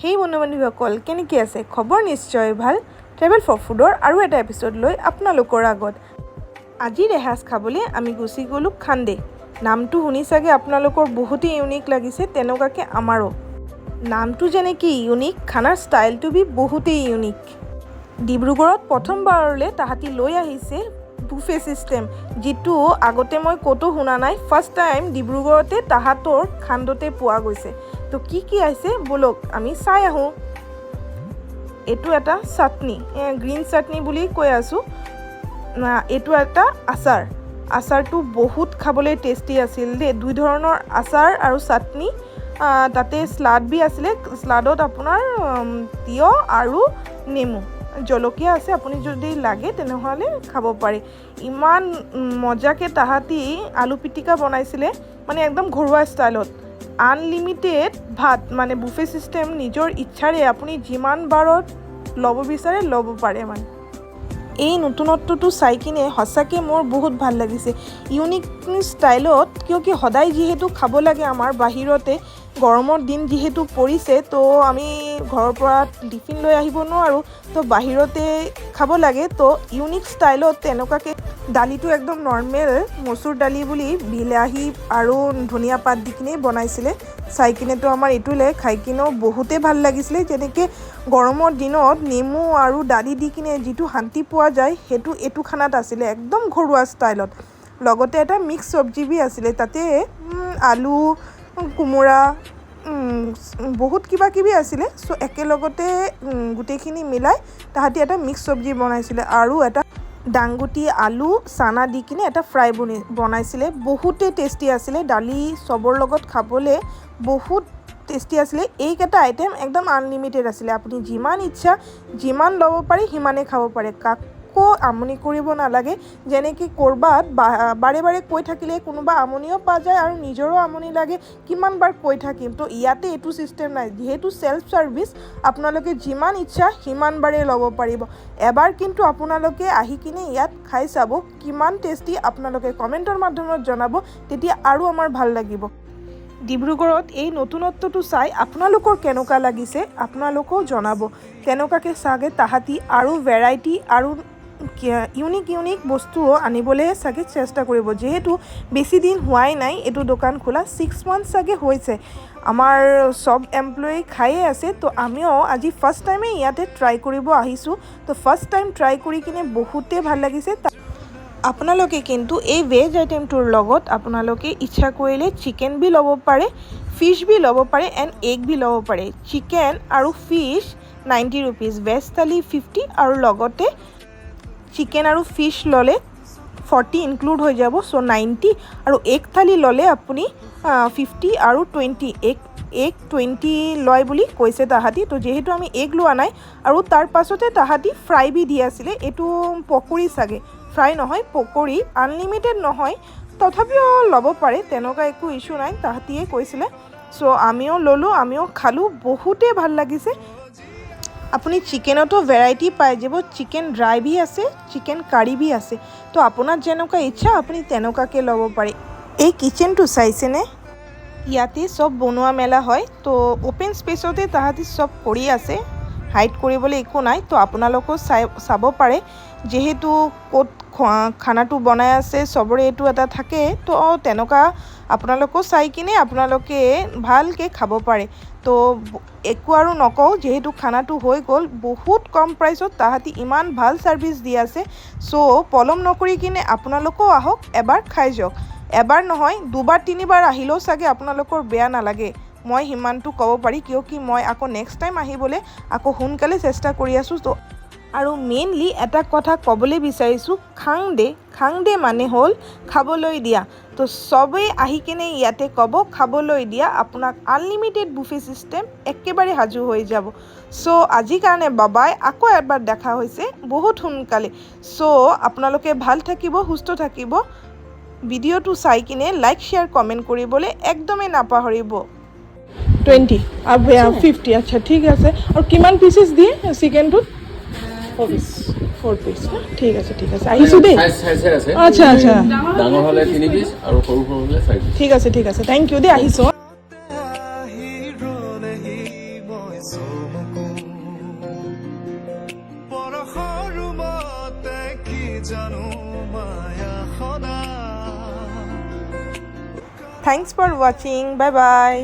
হেই বন্ধু-বান্ধৱীসকল কেনেকৈ আছে খবৰ নিশ্চয় ভাল ট্ৰেভেল ফৰ ফুডৰ আৰু এটা এপিসোড লৈ আপোনালোকৰ আগত আজিৰ এসাঁজ খাবলৈ আমি গুচি গ'লোঁ খান্দে নামটো শুনি চাগে আপোনালোকৰ বহুতেই ইউনিক লাগিছে তেনেকুৱাকৈ আমাৰো নামটো যেনেকৈ ইউনিক খানাৰ ষ্টাইলটো বি বহুতেই ইউনিক ডিব্ৰুগড়ত প্ৰথমবাৰলৈ তাহাঁতি লৈ আহিছে বুফে সিস্টেম যেটো আগতে মই কতো শুনা নাই ফাৰ্স্ট টাইম ডিব্ৰুগড়তে তাহাঁতৰ খান্দতে পোৱা গৈছে তো কি আছে বলক আমি চাই আহোঁ এটো এটা চাটনি গ্ৰীণ চাটনি বুলি কৈ আছো এটো এটা আচাৰটো বহুত খাবলৈ টেষ্টি আছিল দে দুই ধৰণৰ আচাৰ আৰু চাটনি তাতে স্লাড বি আছিলে স্লাডত আপোনাৰ তিয়হ আৰু নেমু জলকীয়া আছে আপুনি যদি লাগে তেনেহলে খাব পাৰে ইমান মজাকে তাহাঁতি আলু পিটিকা বনাইছিলে মানে একদম ঘৰুৱা ষ্টাইলত আনলিমিটেড ভাত মানে বুফে সিস্টেম নিজৰ ইচ্ছাৰে আপুনি যিমান বাৰত ল'ব বিচাৰে ল'ব পাৰে মানে এই নতুনত্বটো চাই কিনে সঁচাকৈ মোৰ বহুত ভাল লাগিছে ইউনিক ষ্টাইলত কিয়কি সদায় যিহেতু খাব লাগে আমাৰ বাহিৰতে গৰমৰ দিন যিহেতু পৰিছে তো আমি ঘৰৰ পৰা টিফিন লৈ আহিব নোৱাৰোঁ তো বাহিৰতে খাব লাগে তো ইউনিক ষ্টাইলত তেনেকুৱাকৈ দালিটো একদম নৰ্মেল মচুৰ দালি বুলি বিলাহী আৰু ধনিয়া পাত দি কিনে বনাইছিলে চাই কিনেতো আমাৰ এইটোলৈ খাই কিনেও বহুতেই ভাল লাগিছিলে যেনেকৈ গৰমৰ দিনত নেমু আৰু দালি দি কিনে যিটো শান্তি পোৱা যায় সেইটো এইটো খানাত আছিলে একদম ঘৰুৱা ষ্টাইলত লগতে এটা মিক্স চব্জি বি আছিলে তাতে আলু কোমোৰা বহুত কিবা কিবি আছিলে সো একেলগতে গোটেইখিনি মিলাই তাহাঁতি এটা মিক্স চব্জি বনাইছিলে আৰু এটা ডাংগুটি আলু চানা দি কিনে এটা ফ্ৰাই বনাইছিলে বহুতেই টেষ্টি আছিলে দালি চবৰ লগত খাবলৈ বহুত টেষ্টি আছিলে এইকেইটা আইটেম একদম আনলিমিটেড আছিলে আপুনি যিমান ইচ্ছা যিমান ল'ব পাৰে সিমানেই খাব পাৰে কাকো আমনি কৰিব নালাগে যেনেকৈ ক'ৰবাত বাৰে বাৰে কৈ থাকিলে কোনোবা আমনিও পোৱা যায় আৰু নিজৰো আমনি লাগে কিমানবাৰ কৈ থাকিম তো ইয়াতে এইটো চিষ্টেম নাই যিহেতু সেল্ফ সাৰ্ভিস আপোনালোকে যিমান ইচ্ছা সিমানবাৰে ল'ব পাৰিব এবাৰ কিন্তু আপোনালোকে আহি কিনে ইয়াত খাই চাব কিমান টেষ্টি আপোনালোকে কমেণ্টৰ মাধ্যমত জনাব তেতিয়া আৰু আমাৰ ভাল লাগিব ডিব্ৰুগড়ত এই নতুনত্বটো চাই আপোনালোকৰ কেনেকুৱা লাগিছে আপোনালোকেও জনাব কেনেকুৱাকৈ চাগে তাহাঁতি আৰু ভেৰাইটি আৰু ইউনিক বস্তুও আনিবলৈ চাগে চেষ্টা কৰিব যেহেতু বেছি দিন হোৱাই নাই এইটো দোকান খোলা 6 মান্থ চাগে হৈছে আমাৰ সব এমপ্লয়ি খায়ে আছে তো আমিও আজি ফাৰ্স্ট টাইমে ইয়াতে ট্ৰাই কৰিব আহিছোঁ তো ফাৰ্স্ট টাইম ট্ৰাই কৰি কিনে বহুতেই ভাল লাগিছে আপোনালোকে কিন্তু এই ভেজ আইটেমটোৰ লগত আপোনালোকে ইচ্ছা কৰিলে চিকেন বি ল'ব পাৰে ফিশ বি ল'ব পাৰে এণ্ড এগ বি ল'ব পাৰে চিকেন আৰু ফিশ 90 रुपीस ভেজ থালি 50 আৰু লগতে চিকেন আৰু ফিশ ল'লে 40 ইনক্লুড হৈ যাব সো 90 আৰু এগ থালি ল'লে আপুনি 50 আৰু 20 এগ 20 লয় বুলি কৈছে তাহাঁতি তো যেহেতু আমি এগ লোৱা নাই আৰু তাৰ পাছতে তাহাঁতি ফ্ৰাই বি দি আছিলে এইটো পকৰি চাগে ফ্ৰাই নহয় পকৰি আনলিমিটেড নহয় তথাপিও ল'ব পাৰে তেনেকুৱা একো ইছ্যু নাই তাহাঁতিয়ে কৈছিলে সো আমিও ল'লোঁ আমিও খালোঁ বহুতেই ভাল লাগিছে আপুনি চিকেনতো ভেৰাইটি পাই যাব চিকেন ড্ৰাই বি আছে চিকেন কাৰী বি আছে তো আপোনাৰ যেনেকুৱা ইচ্ছা আপুনি তেনেকুৱাকৈ ল'ব পাৰে এই কিচেনটো চাইছেনে ইয়াতে সব বনোৱা মেলা হয় তো ওপেন স্পেচতে তাহাঁতি সব কৰি আছে হাইড কৰিবলৈ একো নাই তো আপোনালোকেও চাব পাৰে যেহেতু ক'ত খানাটো বনাই আছে সবৰে এইটো এটা থাকে তো তেনেকুৱা আপোনালোকেও চাই কিনে আপোনালোকে ভালকৈ খাব পাৰে তো একো আৰু নকওঁ যেহেতু খানাটো হৈ গ'ল বহুত কম প্ৰাইচত তাহাঁতি ইমান ভাল ছাৰ্ভিচ দি আছে চ' পলম নকৰি কিনে আপোনালোকেও আহক এবাৰ খাই যাওক এবাৰ নহয় দুবাৰ তিনিবাৰ আহিলেও চাগে আপোনালোকৰ বেয়া নালাগে মই সিমানটো ক'ব পাৰি কিয়কি মই আকৌ নেক্সট টাইম আহিবলৈ আকৌ সোনকালে চেষ্টা কৰি আছোঁ তো আৰু মেইনলি এটা কথা ক'বলৈ বিচাৰিছোঁ খাংদে মানে হ'ল খাবলৈ দিয়া তো চবেই আহি কিনে ইয়াতে ক'ব খাবলৈ দিয়া আপোনাক আনলিমিটেড বুফে চিষ্টেম একেবাৰে সাজু হৈ যাব চ' আজিৰ কাৰণে বাবাই আকৌ এবাৰ দেখা হৈছে বহুত সোনকালে চ' আপোনালোকে ভাল থাকিব সুস্থ থাকিব ভিডিঅ'টো চাই কিনে লাইক শ্বেয়াৰ কমেণ্ট কৰিবলৈ একদমেই নাপাহৰিব 20 আৰু 50 আচ্ছা ঠিক আছে আৰু কিমান পিচেছ দিয়ে চিকেনটোত 4 পিস ঠিক আছে আহিছোঁ দেই আচ্ছা ডাঙৰ হ'লে 3 পিস আৰু সৰু হ'লে 4 পিস ঠিক আছে থেংক ইউ দেই আহিছোঁ চমকো পৰশৰ মতে কি জানো মায়া সদা Thanks for watching. Bye bye.